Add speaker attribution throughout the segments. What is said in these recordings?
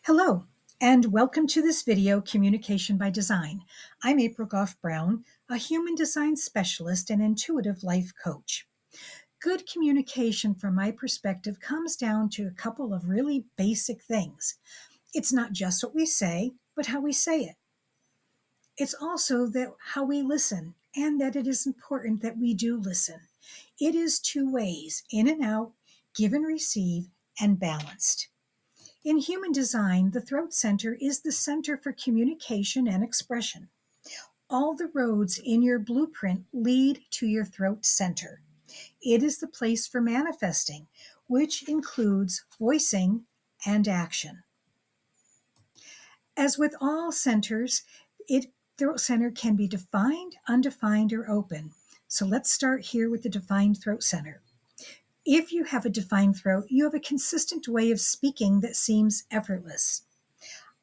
Speaker 1: Hello, and welcome to this video, Communication by Design. I'm April Goff Brwon, a human design specialist and intuitive life coach. Good communication, from my perspective, comes down to a couple of really basic things. It's not just what we say, but how we say it. It's also that how we listen, and that it is important that we do listen. It is two ways, in and out, give and receive, and balanced. In human design, the throat center is the center for communication and expression. All the roads in your blueprint lead to your throat center. It is the place for manifesting, which includes voicing and action. As with all centers, throat center can be defined, undefined, or open. So let's start here with the defined throat center. If you have a defined throat, you have a consistent way of speaking that seems effortless.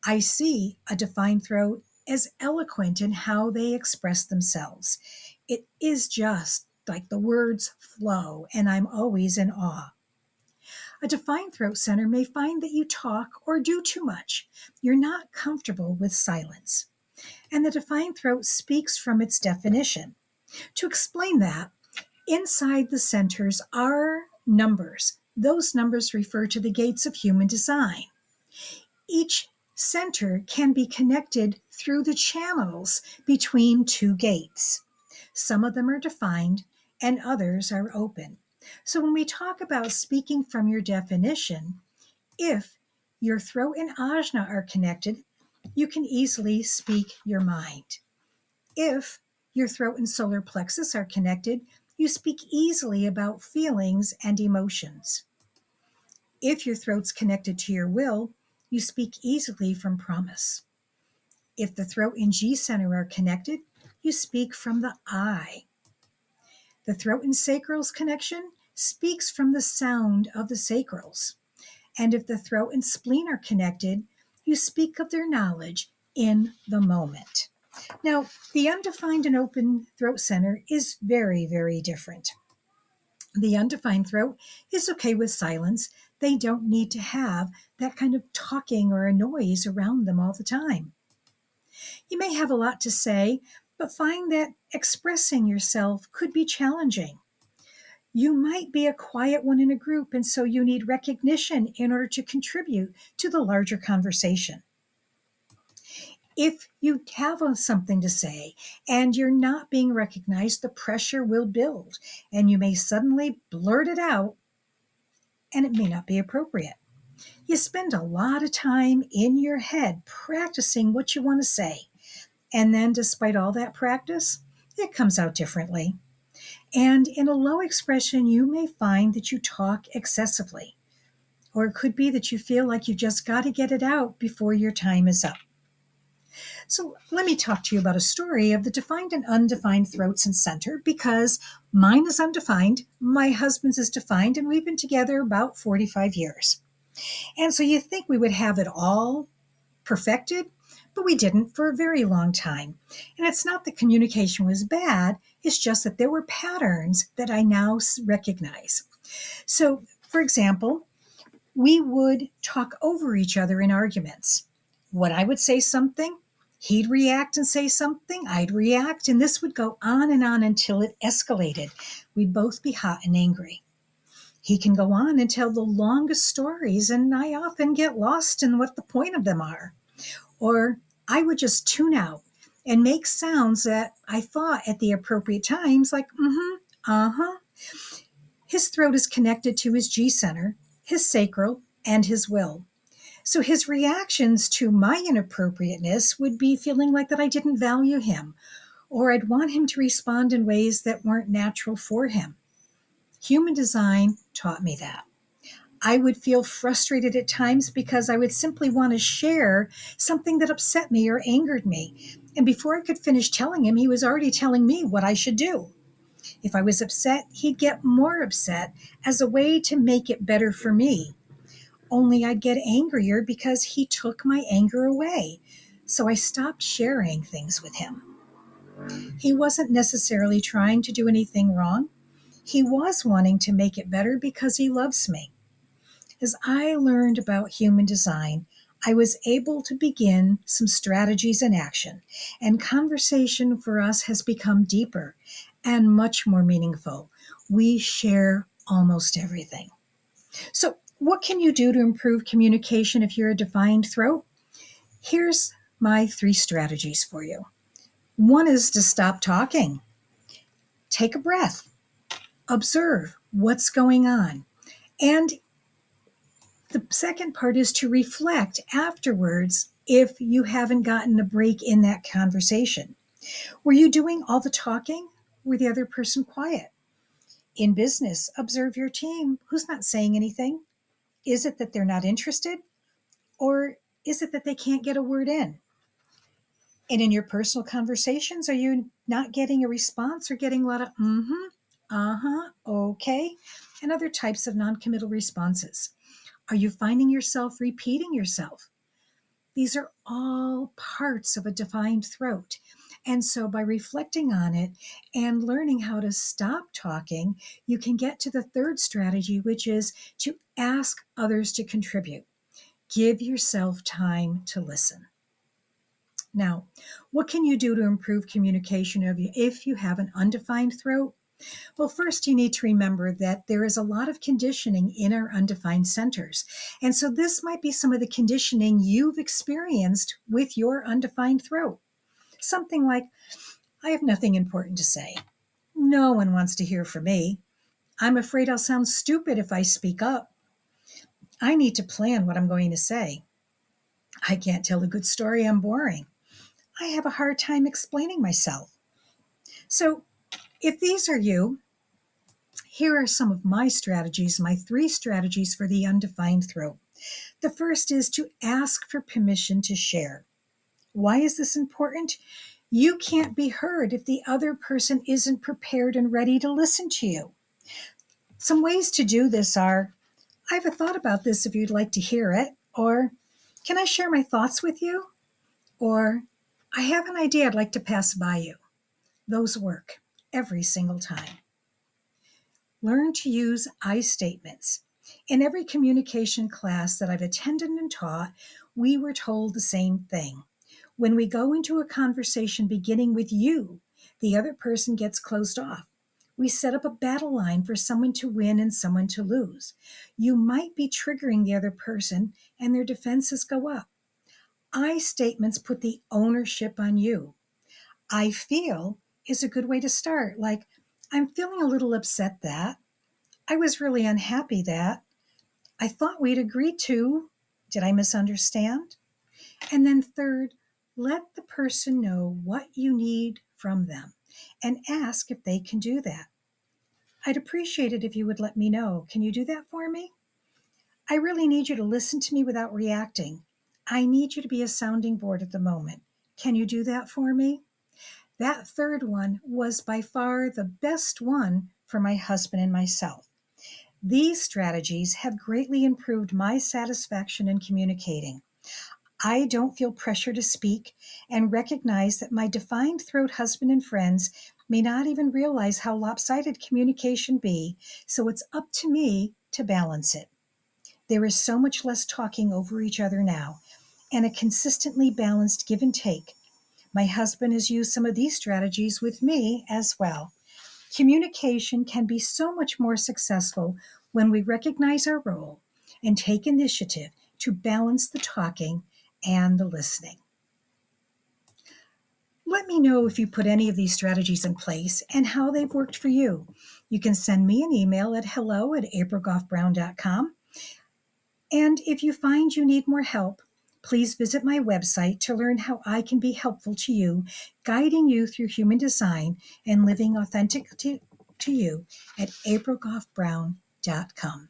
Speaker 1: I see a defined throat as eloquent in how they express themselves. It is just like the words flow, and I'm always in awe. A defined throat center may find that you talk or do too much. You're not comfortable with silence. And the defined throat speaks from its definition. To explain that, inside the centers are numbers. Those numbers refer to the gates of human design. Each center can be connected through the channels between two gates. Some of them are defined and others are open. So when we talk about speaking from your definition, if your throat and ajna are connected, you can easily speak your mind. If your throat and solar plexus are connected, you speak easily about feelings and emotions. If your throat's connected to your will, you speak easily from promise. If the throat and G center are connected, you speak from the I. The throat and sacral's connection speaks from the sound of the sacrals. And if the throat and spleen are connected, you speak of their knowledge in the moment. Now, the undefined and open throat center is very, very different. The undefined throat is okay with silence. They don't need to have that kind of talking or a noise around them all the time. You may have a lot to say, but find that expressing yourself could be challenging. You might be a quiet one in a group, and so you need recognition in order to contribute to the larger conversation. If you have something to say and you're not being recognized, the pressure will build, and you may suddenly blurt it out, and it may not be appropriate. You spend a lot of time in your head practicing what you want to say, and then despite all that practice, it comes out differently. And in a low expression, you may find that you talk excessively, or it could be that you feel like you just got to get it out before your time is up. So let me talk to you about a story of the defined and undefined throats and center, because mine is undefined, my husband's is defined, and we've been together about 45 years. And so you think we would have it all perfected, but we didn't for a very long time. And it's not that communication was bad, it's just that there were patterns that I now recognize. So, for example, we would talk over each other in arguments. When I would say something, he'd react and say something, I'd react, and this would go on and on until it escalated. We'd both be hot and angry. He can go on and tell the longest stories, and I often get lost in what the point of them are. Or I would just tune out and make sounds that I thought at the appropriate times, like, uh-huh. His throat is connected to his G center, his sacral, and his will. So his reactions to my inappropriateness would be feeling like that I didn't value him, or I'd want him to respond in ways that weren't natural for him. Human design taught me that. I would feel frustrated at times because I would simply want to share something that upset me or angered me. And before I could finish telling him, he was already telling me what I should do. If I was upset, he'd get more upset as a way to make it better for me. Only I'd get angrier because he took my anger away. So I stopped sharing things with him. He wasn't necessarily trying to do anything wrong. He was wanting to make it better because he loves me. As I learned about human design, I was able to begin some strategies in action, and conversation for us has become deeper and much more meaningful. We share almost everything. So, what can you do to improve communication if you're a defined throat? Here's my 3 strategies for you. One is to stop talking. Take a breath. Observe what's going on. And the second part is to reflect afterwards if you haven't gotten a break in that conversation. Were you doing all the talking? Were the other person quiet? In business, observe your team. Who's not saying anything? Is it that they're not interested? Or is it that they can't get a word in? And in your personal conversations, are you not getting a response or getting a lot of okay, and other types of non-committal responses? Are you finding yourself repeating yourself? These are all parts of a defined throat. And so by reflecting on it and learning how to stop talking, you can get to the third strategy, which is to ask others to contribute. Give yourself time to listen. Now, what can you do to improve communication if you have an undefined throat? Well, first, you need to remember that there is a lot of conditioning in our undefined centers. And so this might be some of the conditioning you've experienced with your undefined throat. Something like, I have nothing important to say. No one wants to hear from me. I'm afraid I'll sound stupid if I speak up. I need to plan what I'm going to say. I can't tell a good story. I'm boring. I have a hard time explaining myself. So if these are you, here are some of my strategies, my 3 strategies for the undefined throat. The first is to ask for permission to share. Why is this important? You can't be heard if the other person isn't prepared and ready to listen to you. Some ways to do this are, I have a thought about this if you'd like to hear it, or can I share my thoughts with you? Or I have an idea I'd like to pass by you. Those work every single time. Learn to use I statements. In every communication class that I've attended and taught, we were told the same thing. When we go into a conversation beginning with you, the other person gets closed off. We set up a battle line for someone to win and someone to lose. You might be triggering the other person and their defenses go up. I statements put the ownership on you. I feel is a good way to start. Like, I'm feeling a little upset that. I was really unhappy that. I thought we'd agreed to. Did I misunderstand? And then third, let the person know what you need from them and ask if they can do that. I'd appreciate it if you would let me know. Can you do that for me? I really need you to listen to me without reacting. I need you to be a sounding board at the moment. Can you do that for me? That third one was by far the best one for my husband and myself. These strategies have greatly improved my satisfaction in communicating. I don't feel pressure to speak and recognize that my defined throat husband and friends may not even realize how lopsided communication be, so it's up to me to balance it. There is so much less talking over each other now, and a consistently balanced give and take. My husband has used some of these strategies with me as well. Communication can be so much more successful when we recognize our role and take initiative to balance the talking and the listening. Let me know if you put any of these strategies in place and how they've worked for you. You can send me an email at hello@aprilgoffbrwon.com. And if you find you need more help, please visit my website to learn how I can be helpful to you, guiding you through human design and living authentic to you at aprilgoffbrwon.com.